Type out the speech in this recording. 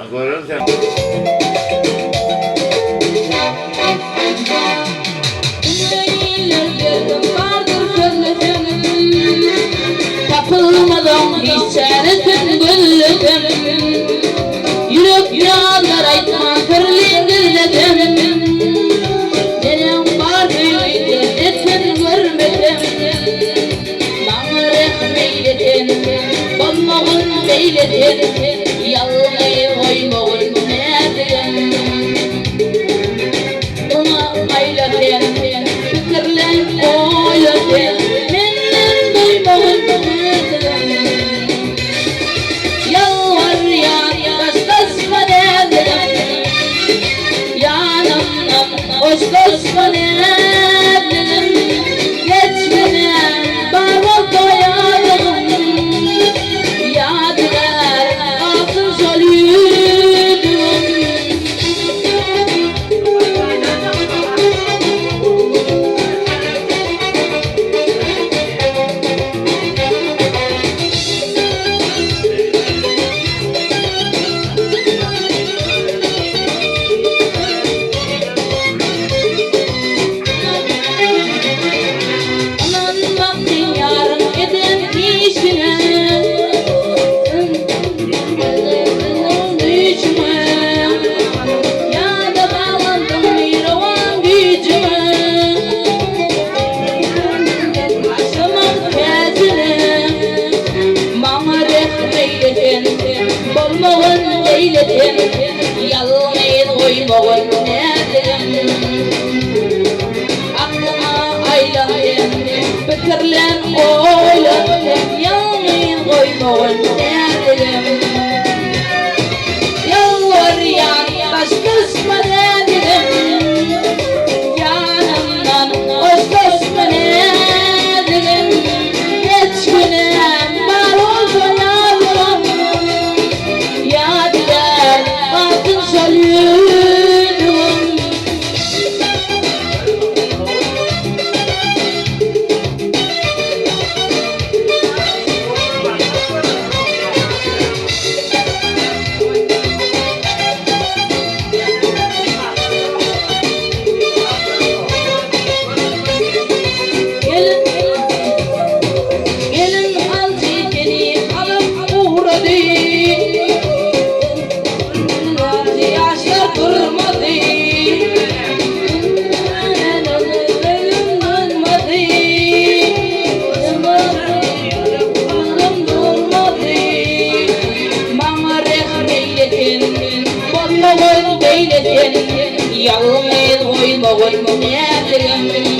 Görüyorum sen. Kapılmadan içerisin güllüdüm. Yürek yağlar aytma kırlingirledim. Nenem var büyüydü etsin görmedim. Bana rehmeyledin, olmağın beyledin. Yalnayı koymağın nedim. Ona ayladın, fikirlen oyladın. Menden duymağın nedim. Yalvar yar, başkasma nedim. Yanımdan hoşlaşma nedim. Geçmene bana doyadım. Yadigar altın solüydüm. Aman baktın yarın edin işine. Düşme. Ya da bağlandım bir ovan gücüme. Akşamın kezine. Bana rehmeyledin, bolmağın eyledin. Yalnayın koymağın nedim. Aklıma ayladın, fikirlen oyladın. Yalnayın koymağın nedim. Yalvar yar, başkasma nedim. Yanımdan hoşlaşma nedim. Geç günem var olsa yavrum. Yadigar altın solüydüm. Gelin al çiçeğini alıp uğradı. Yaşlar durmadı. Elim dönmedi. Kızım durmadı. Bana rehmeyledin, bolmağın beyledin. Yalnız koymağın nedim.